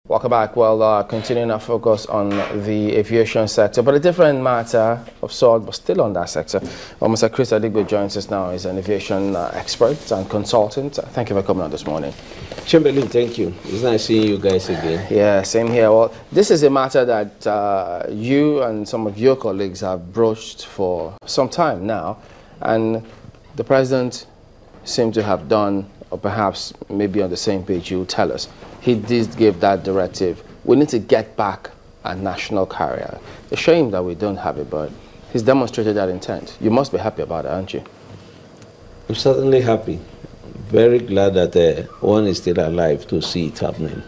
Welcome back. Well, continuing our focus on the aviation sector, but a different matter of sort, but still on that sector. Mr. Chris Adigbe joins us now. He's an aviation expert and consultant. Thank you for coming on this morning. Chamberlain, thank you. It's nice seeing you guys again. Yeah, same here. Well, this is a matter that you and some of your colleagues have broached for some time now, and the president seemed to have done, or perhaps maybe on the same page, you tell us. He did give that directive. We need to get back a national carrier. A shame that we don't have it, but he's demonstrated that intent. You must be happy about it, aren't you? I'm certainly happy. Very glad that one is still alive to see it happening.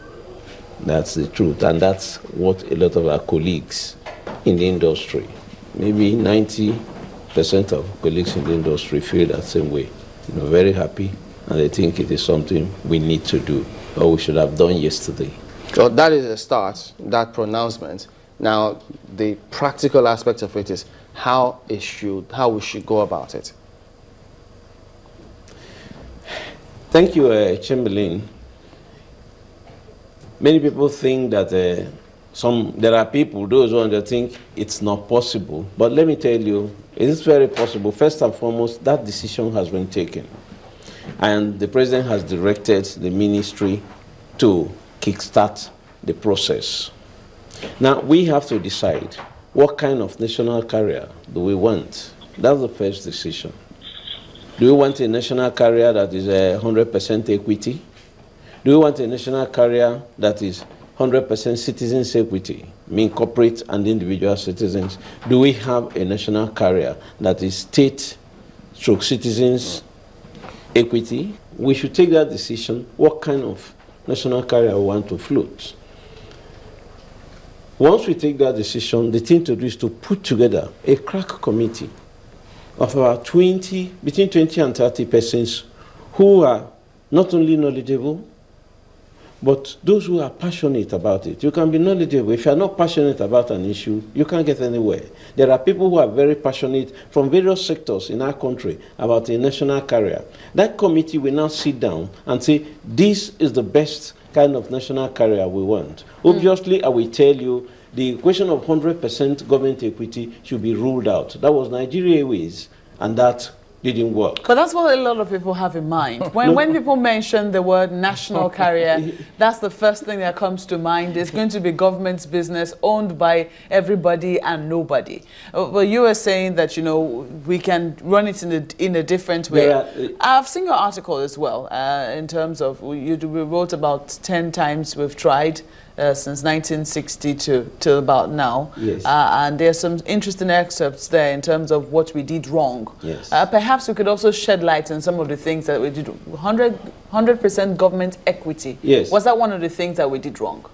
That's the truth, and that's what a lot of our colleagues in the industry, maybe 90% of colleagues in the industry feel that same way. Very happy, and I think it is something we need to do, or we should have done yesterday. Well, that is a start, that pronouncement. Now, the practical aspect of it is how we should go about it. Thank you, Chamberlain. Many people think that there are people, those who think it's not possible. But let me tell you, it is very possible. First and foremost, that decision has been taken. And the president has directed the ministry to kickstart the process. Now, we have to decide what kind of national carrier do we want. That's the first decision. Do we want a national carrier that is 100% equity? Do we want a national carrier that is 100% citizens equity, mean corporate and individual citizens? Do we have a national carrier that is state/citizens equity? We should take that decision, what kind of national carrier we want to float. Once we take that decision, the thing to do is to put together a crack committee of about between 20 and 30 persons who are not only knowledgeable, but those who are passionate about it. You can be knowledgeable. If you are not passionate about an issue, you can't get anywhere. There are people who are very passionate from various sectors in our country about a national carrier. That committee will now sit down and say, this is the best kind of national carrier we want. Obviously, I will tell you, the question of 100% government equity should be ruled out. That was Nigeria Airways, and that didn't work. But that's what a lot of people have in mind. When people mention the word national carrier, that's the first thing that comes to mind. It's going to be government's business owned by everybody and nobody. But you were saying that, we can run it in a different way. I've seen your article as well, in terms of, we wrote about 10 times we've tried. Since 1960 to about now. Yes. And there's some interesting excerpts there in terms of what we did wrong. Yes. Perhaps we could also shed light on some of the things that we did. 100% government equity. Yes. Was that one of the things that we did wrong?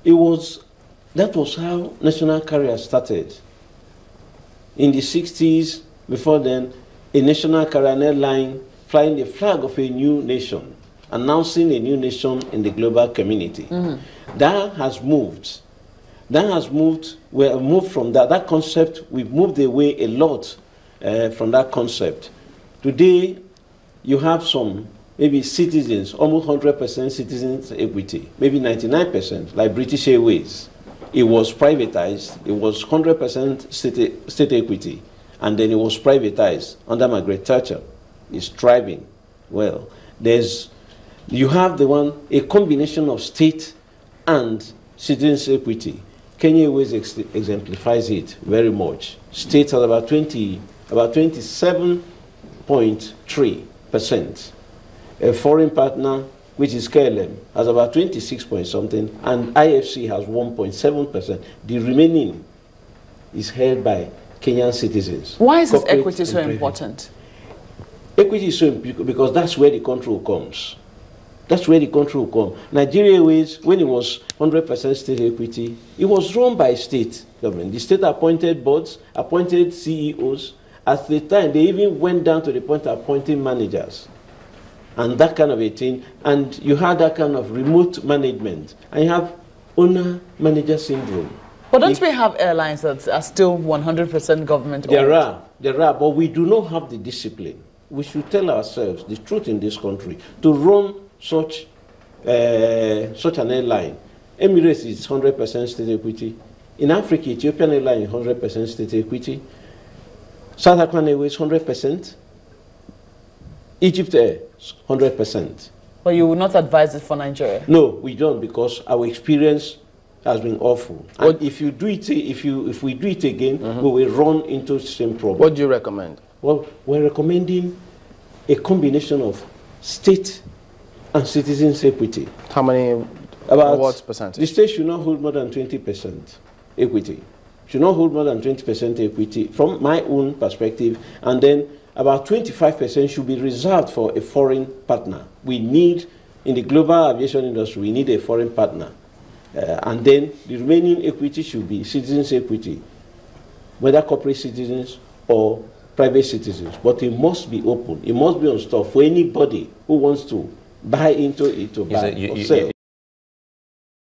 That was how national carrier started. In the 60s, before then, a national carrier airline flying the flag of a new nation, announcing a new nation in the global community. That has moved. We have moved from that concept. We've moved away a lot from that concept. Today, you have some, maybe citizens, almost 100% citizens equity, maybe 99%, like British Airways. It was privatized. It was 100% state equity, and then it was privatized under Margaret Thatcher. It's thriving well. You have a combination of state and citizens equity. Kenya Airways exemplifies it very much. State has about 27.3%. A foreign partner, which is KLM, has about 26 point something, and IFC has 1.7%. The remaining is held by Kenyan citizens. Why is this equity so important? Equity is so important because that's where the control comes. That's where the control will come. Nigeria Airways, when it was 100% state equity, it was run by state government. The state appointed boards, appointed CEOs. At the time, they even went down to the point of appointing managers. And that kind of a thing. And you had that kind of remote management. And you have owner-manager syndrome. But don't we have airlines that are still 100% government owned? There are, but we do not have the discipline. We should tell ourselves the truth in this country. To run such an airline Emirates is 100% state equity. In Africa, Ethiopian Airlines 100% state equity. South African Airways 100%. Egypt Air 100%. But you would not advise it for Nigeria? No, we don't, because our experience has been awful. And if we do it again, we will run into the same problem. What do you recommend? Well, we're recommending a combination of state and citizens' equity. How many? About what percentage? The state should not hold more than 20% equity. Should not hold more than 20% equity from my own perspective, and then about 25% should be reserved for a foreign partner. We need, in the global aviation industry, we need a foreign partner. And then the remaining equity should be citizens' equity, whether corporate citizens or private citizens. But it must be open. It must be on store for anybody who wants to buy into it, to buy or sell.